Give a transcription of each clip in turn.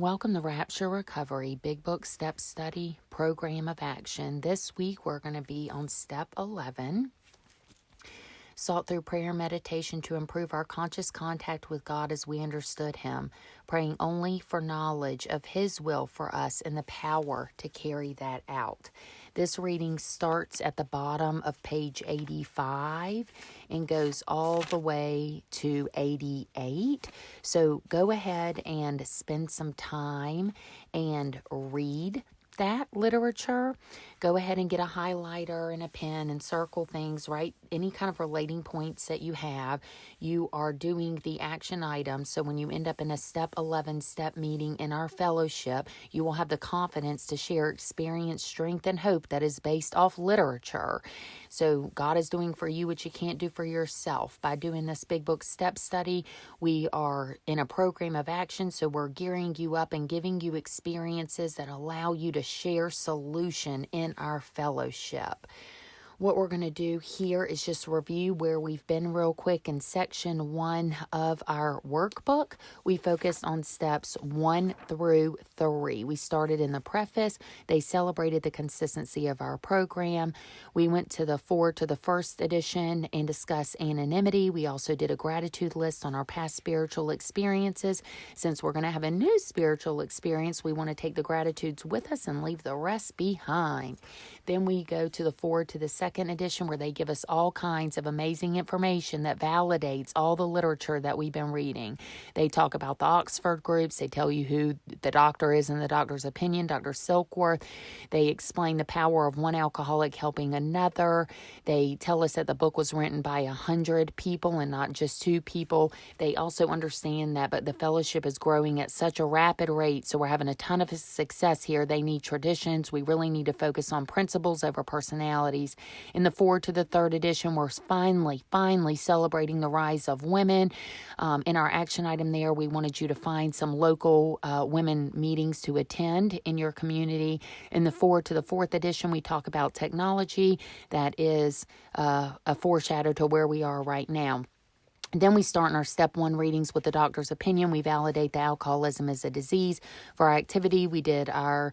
Welcome to Rapture Recovery Big Book Step Study Program of Action. This week we're going to be on Step 11. Sought through prayer and meditation to improve our conscious contact with God as we understood Him, praying only for knowledge of His will for us and the power to carry that out. This reading starts at the bottom of page 85 and goes all the way to 88. So go ahead and spend some time and read that literature. Go ahead and get a highlighter and a pen and circle things, write any kind of relating points that you have. You are doing the action items, so when you end up in a Step 11 step meeting in our fellowship, you will have the confidence to share experience, strength, and hope that is based off literature. So God is doing for you what you can't do for yourself. By doing this Big Book Step Study, we are in a program of action, so we're gearing you up and giving you experiences that allow you to share solution in our fellowship. What we're going to do here is just review where we've been real quick. In section 1 of our workbook, we focused on steps 1 through 3. We started in the preface. They celebrated the consistency of our program. We went to the 4 to the 1st edition and discussed anonymity. We also did a gratitude list on our past spiritual experiences. Since we're going to have a new spiritual experience, we want to take the gratitudes with us and leave the rest behind. Then we go to the 4 to the 2nd edition, where they give us all kinds of amazing information that validates all the literature that we've been reading. They talk about the Oxford groups. They tell you who the doctor is in the doctor's opinion, Dr. Silkworth. They explain the power of one alcoholic helping another. They tell us that the book was written by 100 people and not just 2 people. They also understand that, but the fellowship is growing at such a rapid rate, so we're having a ton of success here. They need traditions. We really need to focus on principles over personalities. In the 4 to the 3rd edition, we're finally celebrating the rise of women. In our action item there, we wanted you to find some local women meetings to attend in your community. In the 4 to the 4th edition, we talk about technology. That is a foreshadow to where we are right now. Then we start in our Step 1 readings with the doctor's opinion. We validate the alcoholism as a disease. For our activity, we did our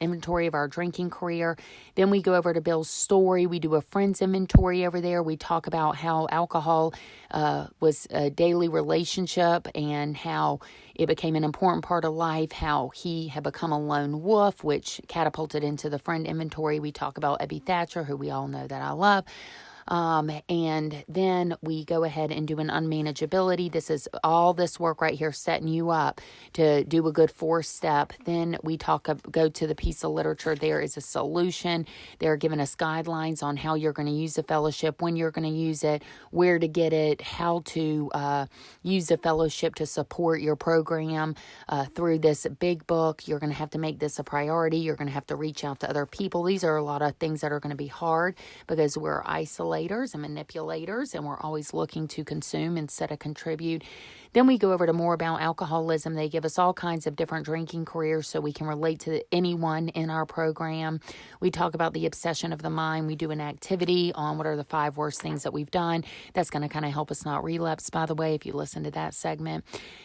inventory of our drinking career. Then we go over to Bill's story. We do a friend's inventory over there. We talk about how alcohol was a daily relationship and how it became an important part of life, how he had become a lone wolf, which catapulted into the friend inventory. We talk about Ebby Thatcher, who we all know that I love. And then we go ahead and do an unmanageability. This is all this work right here setting you up to do a good 4-step. Then we go to the piece of literature. There is a solution. They're giving us guidelines on how you're going to use the fellowship, when you're going to use it, where to get it, how to use the fellowship to support your program through this big book. You're going to have to make this a priority. You're going to have to reach out to other people. These are a lot of things that are going to be hard because we're isolated and manipulators, and we're always looking to consume instead of contribute. Then we go over to more about alcoholism. They give us all kinds of different drinking careers so we can relate to anyone in our program. We talk about the obsession of the mind. We do an activity on what are the 5 worst things that we've done. That's going to kind of help us not relapse, by the way, if you listen to that segment.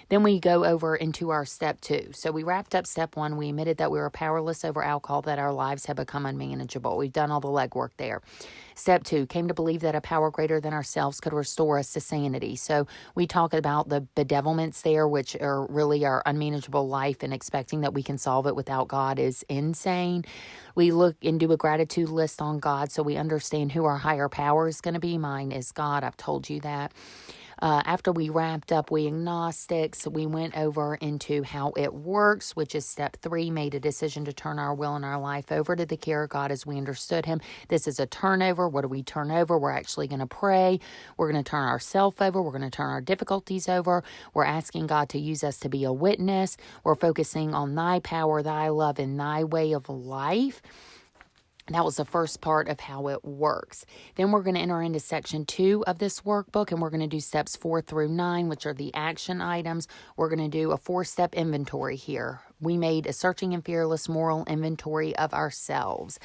Then we go over into our Step 2. So we wrapped up Step 1. We admitted that we were powerless over alcohol, that our lives had become unmanageable. We've done all the legwork there. Step 2, came to believe that a power greater than ourselves could restore us to sanity. So we talk about the bedevilments there, which are really our unmanageable life, and expecting that we can solve it without God is insane. We look and do a gratitude list on God so we understand who our higher power is going to be. Mine is God. I've told you that. After we wrapped up We Agnostics, we went over into how it works, which is Step 3, made a decision to turn our will and our life over to the care of God as we understood Him. This is a turnover. What do we turn over? We're actually going to pray. We're going to turn ourselves over. We're going to turn our difficulties over. We're asking God to use us to be a witness. We're focusing on Thy power, Thy love, and Thy way of life. That was the first part of how it works. Then we're going to enter into section 2 of this workbook, and we're going to do steps 4 through 9, which are the action items. We're going to do a 4-step inventory here. We made a searching and fearless moral inventory of ourselves.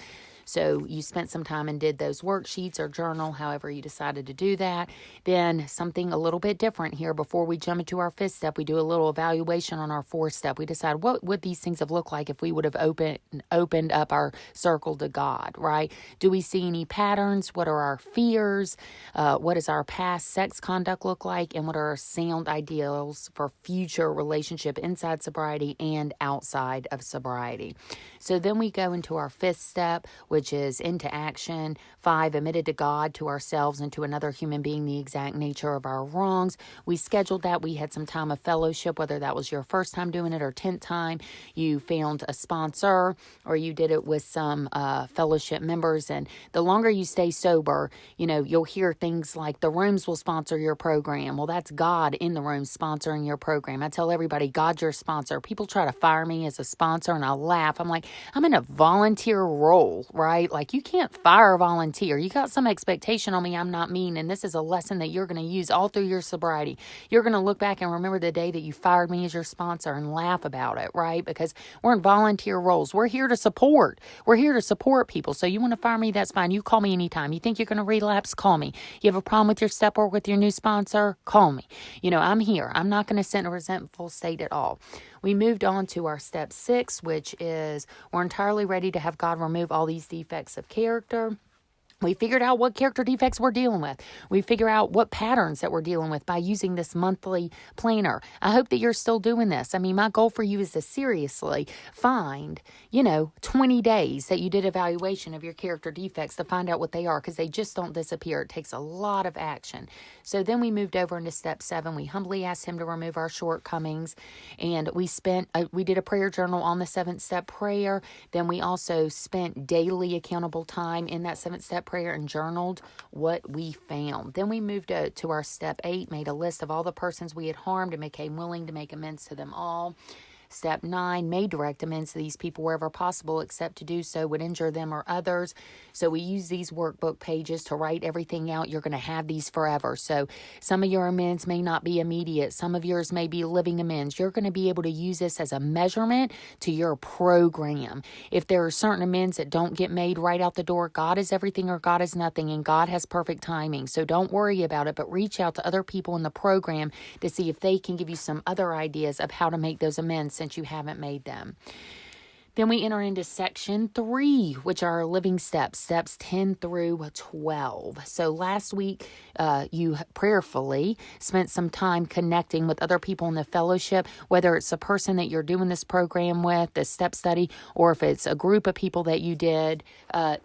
So you spent some time and did those worksheets or journal, however you decided to do that. Then something a little bit different here. Before we jump into our 5th step, we do a little evaluation on our 4th step. We decide what would these things have looked like if we would have opened up our circle to God, right? Do we see any patterns? What are our fears? What does our past sex conduct look like? And what are our sound ideals for future relationship inside sobriety and outside of sobriety? So then we go into our 5th step, which is into action. 5, admitted to God, to ourselves, and to another human being the exact nature of our wrongs. We scheduled that. We had some time of fellowship, whether that was your first time doing it or 10th time. You found a sponsor or you did it with some fellowship members. And the longer you stay sober, you'll hear things like the rooms will sponsor your program. Well, that's God in the room sponsoring your program. I tell everybody, God's your sponsor. People try to fire me as a sponsor and I laugh. I'm like, I'm in a volunteer role, right? Like you can't fire a volunteer. You got some expectation on me. I'm not mean. And this is a lesson that you're going to use all through your sobriety. You're going to look back and remember the day that you fired me as your sponsor and laugh about it, right? Because we're in volunteer roles. We're here to support. We're here to support people. So you want to fire me? That's fine. You call me anytime. You think you're going to relapse? Call me. You have a problem with your step or with your new sponsor? Call me. I'm here. I'm not going to sit in a resentful state at all. We moved on to our step 6, which is we're entirely ready to have God remove all these defects of character. We figured out what character defects we're dealing with. We figure out what patterns that we're dealing with by using this monthly planner. I hope that you're still doing this. I mean, my goal for you is to seriously find, 20 days that you did evaluation of your character defects to find out what they are, because they just don't disappear. It takes a lot of action. So then we moved over into step 7. We humbly asked him to remove our shortcomings, and we did a prayer journal on the 7th step prayer. Then we also spent daily accountable time in that 7th step prayer and journaled what we found. Then we moved to our step 8, made a list of all the persons we had harmed and became willing to make amends to them all. Step 9, made direct amends to these people wherever possible, except to do so would injure them or others. So we use these workbook pages to write everything out. You're going to have these forever. So some of your amends may not be immediate. Some of yours may be living amends. You're going to be able to use this as a measurement to your program. If there are certain amends that don't get made right out the door, God is everything or God is nothing, and God has perfect timing. So don't worry about it, but reach out to other people in the program to see if they can give you some other ideas of how to make those amends, since you haven't made them. Then we enter into section 3, which are living steps 10 through 12. So last week, you prayerfully spent some time connecting with other people in the fellowship, whether it's a person that you're doing this program with, this step study, or if it's a group of people that you did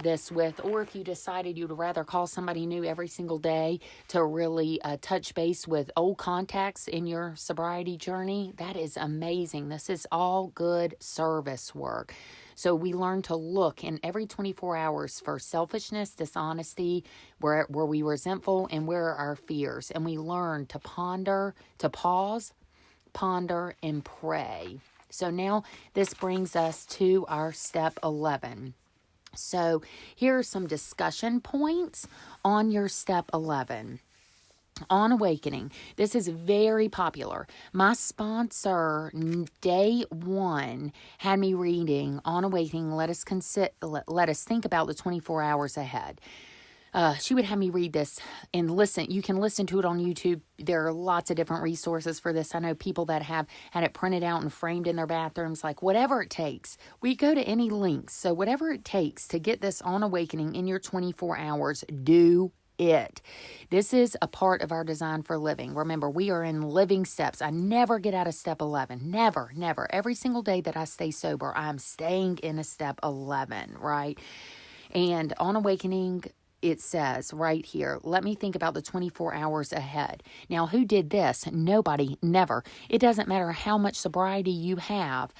this with, or if you decided you'd rather call somebody new every single day to really touch base with old contacts in your sobriety journey. That is amazing. This is all good service work. So we learn to look in every 24 hours for selfishness, dishonesty, where we were resentful, and where are our fears. And we learn to ponder, to pause, ponder, and pray. So now this brings us to our step 11. So here are some discussion points on your step 11. On Awakening. This is very popular. My sponsor, day 1, had me reading On Awakening, let us think about the 24 hours ahead. She would have me read this and listen. You can listen to it on YouTube. There are lots of different resources for this. I know people that have had it printed out and framed in their bathrooms, like whatever it takes. We go to any links. So whatever it takes to get this On Awakening in your 24 hours, do it. This is a part of our design for living. Remember, we are in living steps. I never get out of step 11. Never. Every single day that I stay sober, I'm staying in a step 11, right? And On Awakening, it says right here, let me think about the 24 hours ahead. Now, who did this? Nobody, never. It doesn't matter how much sobriety you have.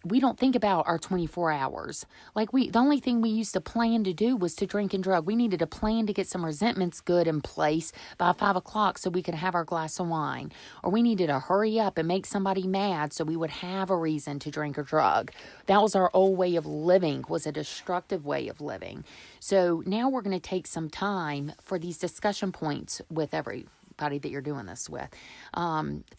We don't think about our 24 hours. The only thing we used to plan to do was to drink and drug. We needed a plan to get some resentments good in place by 5 o'clock so we could have our glass of wine. Or we needed to hurry up and make somebody mad so we would have a reason to drink or drug. That was our old way of living, was a destructive way of living. So now we're going to take some time for these discussion points with everybody that you're doing this with.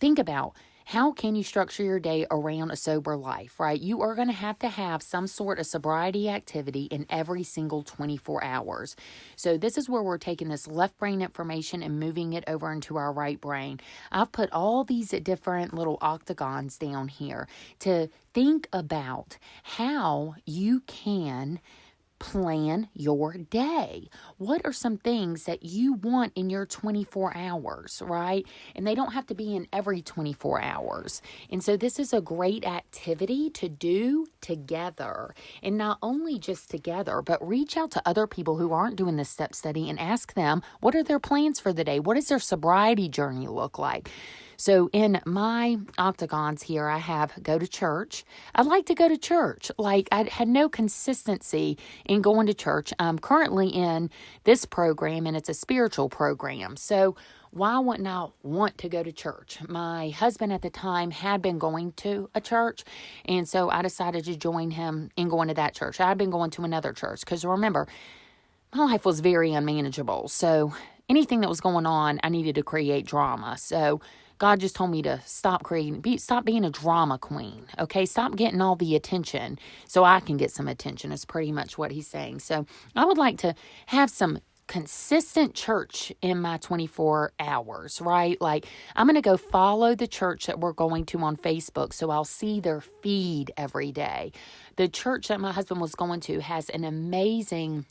Think about how can you structure your day around a sober life, right? You are going to have some sort of sobriety activity in every single 24 hours. So this is where we're taking this left brain information and moving it over into our right brain. I've put all these different little octagons down here to think about how you can plan your day. What are some things that you want in your 24 hours, right? And they don't have to be in every 24 hours. And so this is a great activity to do together. And not only just together, but reach out to other people who aren't doing this step study and ask them, what are their plans for the day? What does their sobriety journey look like? So in my octagons here, I have go to church. I'd like to go to church. Like I had no consistency in going to church. I'm currently in this program and it's a spiritual program. So why wouldn't I want to go to church? My husband at the time had been going to a church. And so I decided to join him in going to that church. I'd been going to another church because remember, my life was very unmanageable. So anything that was going on, I needed to create drama. So God just told me to stop being a drama queen, okay? Stop getting all the attention so I can get some attention is pretty much what he's saying. So I would like to have some consistent church in my 24 hours, right? Like I'm going to go follow the church that we're going to on Facebook so I'll see their feed every day. The church that my husband was going to has an amazing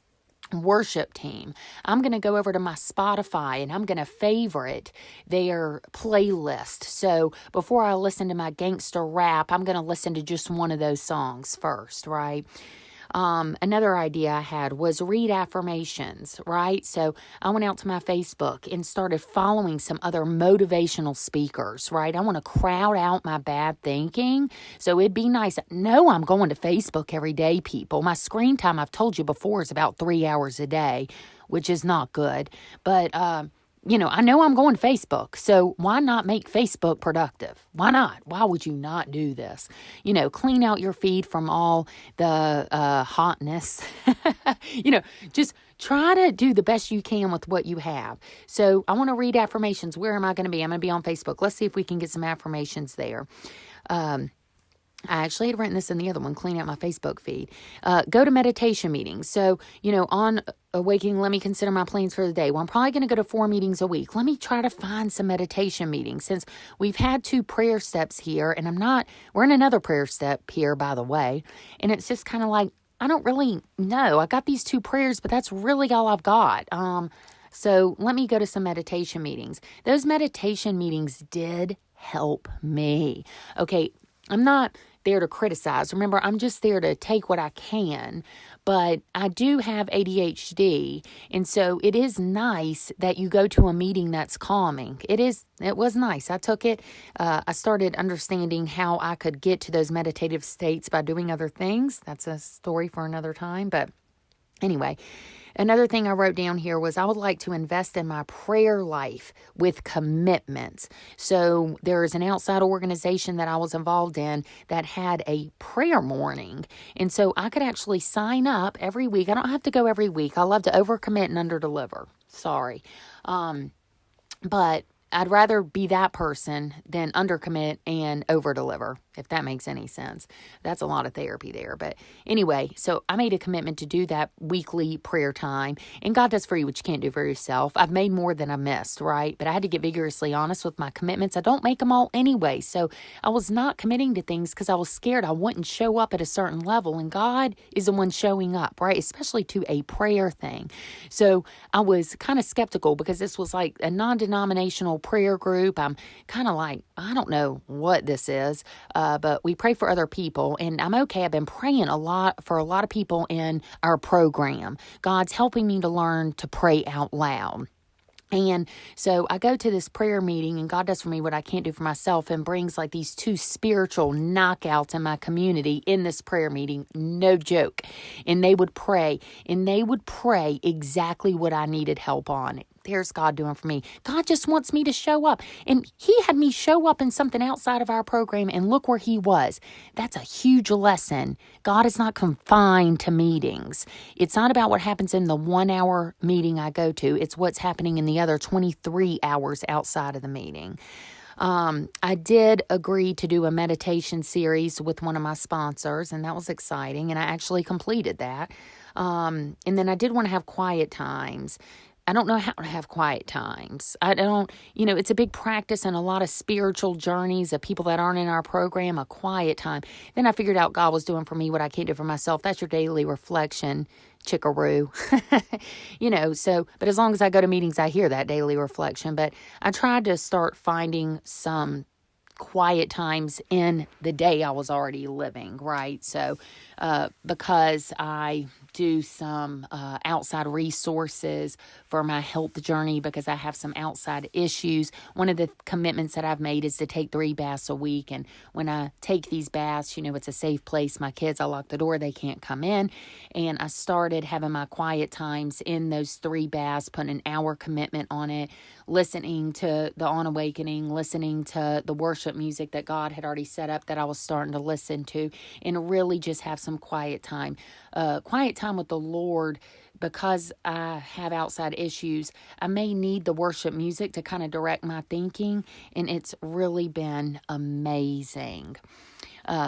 worship team. I'm going to go over to my Spotify and I'm going to favorite their playlist. So before I listen to my gangster rap, I'm going to listen to just one of those songs first, right? Another idea I had was read affirmations, right? So I went out to my Facebook and started following some other motivational speakers, right? I want to crowd out my bad thinking. So it'd be nice. No, I'm going to Facebook every day, people. My screen time, I've told you before, is about 3 hours a day, which is not good. But, I know I'm going to Facebook, so why not make Facebook productive? Why not? Why would you not do this? Clean out your feed from all the hotness. Just try to do the best you can with what you have. So I want to read affirmations. Where am I going to be? I'm going to be on Facebook. Let's see if we can get some affirmations there. I actually had written this in the other one, clean out my Facebook feed. Go to meditation meetings. So, on Awakening, let me consider my plans for the day. Well, I'm probably going to go to 4 meetings a week. Let me try to find some meditation meetings since we've had 2 prayer steps here and we're in another prayer step here, by the way. And it's just kind of like, I don't really know. I got these 2 prayers, but that's really all I've got. So let me go to some meditation meetings. Those meditation meetings did help me. Okay, I'm not there to criticize. Remember, I'm just there to take what I can, but I do have ADHD, and so it is nice that you go to a meeting that's calming. It was nice. I took it. I started understanding how I could get to those meditative states by doing other things. That's a story for another time, but anyway. Another thing I wrote down here was I would like to invest in my prayer life with commitments. So there's an outside organization that I was involved in that had a prayer morning. And so I could actually sign up every week. I don't have to go every week. I love to overcommit and underdeliver. Sorry. But I'd rather be that person than undercommit and overdeliver, if that makes any sense. That's a lot of therapy there. But anyway, so I made a commitment to do that weekly prayer time. And God does for you what you can't do for yourself. I've made more than I missed, right? But I had to get vigorously honest with my commitments. I don't make them all anyway. So I was not committing to things because I was scared I wouldn't show up at a certain level. And God is the one showing up, right? Especially to a prayer thing. So I was kind of skeptical because this was like a non-denominational prayer group. I'm kind of like, I don't know what this is, but we pray for other people, and I'm okay. I've been praying a lot for a lot of people in our program. God's helping me to learn to pray out loud. And so I go to this prayer meeting, and God does for me what I can't do for myself and brings like these 2 spiritual knockouts in my community in this prayer meeting. No joke. And they would pray exactly what I needed help on. There's God doing for me. God just wants me to show up. And he had me show up in something outside of our program, and look where he was. That's a huge lesson. God is not confined to meetings. It's not about what happens in the 1-hour meeting I go to. It's what's happening in the other 23 hours outside of the meeting. I did agree to do a meditation series with one of my sponsors, and that was exciting, and I actually completed that. And then I did want to have quiet times. I don't know how to have quiet times. I don't, it's a big practice and a lot of spiritual journeys of people that aren't in our program, a quiet time. Then I figured out God was doing for me what I can't do for myself. That's your daily reflection, chickaroo. But as long as I go to meetings, I hear that daily reflection. But I tried to start finding some quiet times in the day I was already living, right? So, because I do some outside resources for my health journey because I have some outside issues. One of the commitments that I've made is to take 3 baths a week. And when I take these baths, it's a safe place. My kids, I lock the door, they can't come in. And I started having my quiet times in those 3 baths, putting an hour commitment on it, listening to the On Awakening, listening to the worship music that God had already set up that I was starting to listen to, and really just have some quiet time. Quiet time with the Lord, because I have outside issues. I may need the worship music to kind of direct my thinking, and it's really been amazing.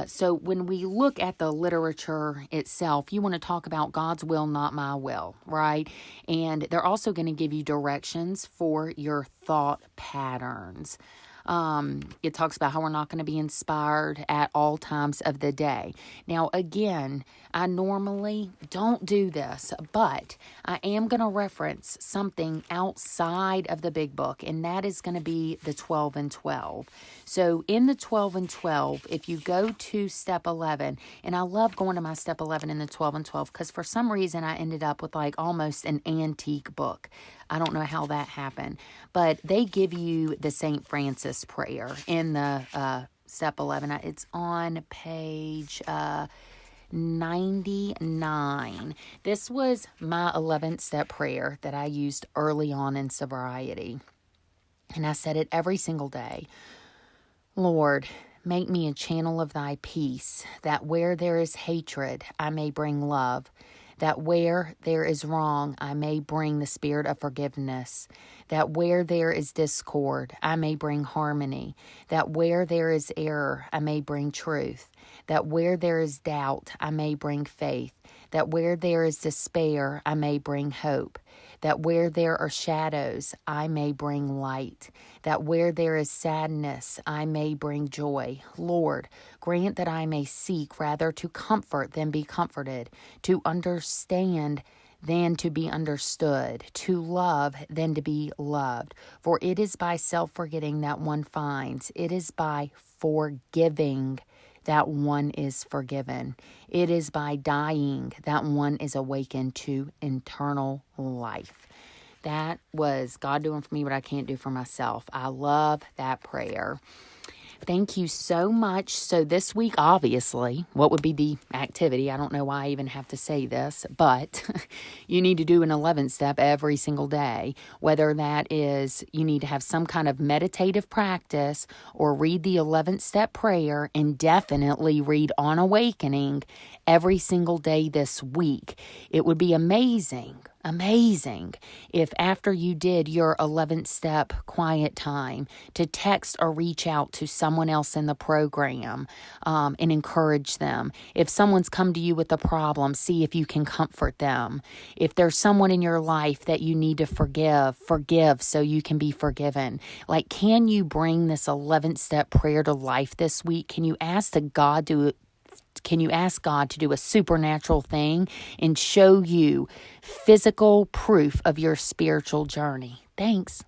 So when we look at the literature itself, you want to talk about God's will, not my will, right? And they're also going to give you directions for your thought patterns. It talks about how we're not going to be inspired at all times of the day. Now, again, I normally don't do this, but I am going to reference something outside of the big book, and that is going to be the 12 and 12. So in the 12 and 12, if you go to step 11, and I love going to my step 11 in the 12 and 12, because for some reason I ended up with like almost an antique book. I don't know how that happened, but they give you the St. Francis prayer in the step 11. It's on page 99. This was my 11th step prayer that I used early on in sobriety. And I said it every single day. Lord, make me a channel of thy peace, that where there is hatred, I may bring love. That where there is wrong, I may bring the spirit of forgiveness. That where there is discord, I may bring harmony. That where there is error, I may bring truth. That where there is doubt, I may bring faith. That where there is despair, I may bring hope. That where there are shadows, I may bring light. That where there is sadness, I may bring joy. Lord, grant that I may seek rather to comfort than be comforted, to understand than to be understood, to love than to be loved. For it is by self-forgetting that one finds. It is by forgiving that one is forgiven. It is by dying that one is awakened to eternal life. That was God doing for me what I can't do for myself. I love that prayer. Thank you so much. So this week, obviously, what would be the activity? I don't know why I even have to say this, but you need to do an 11th step every single day. Whether that is you need to have some kind of meditative practice or read the 11th step prayer, and definitely read On Awakening every single day this week. It would be amazing if after you did your 11th step quiet time to text or reach out to someone else in the program and encourage them. If someone's come to you with a problem, see if you can comfort them. If there's someone in your life that you need to forgive so you can be forgiven. Like, can you bring this 11th step prayer to life this week? Can you ask God to do a supernatural thing and show you physical proof of your spiritual journey? Thanks.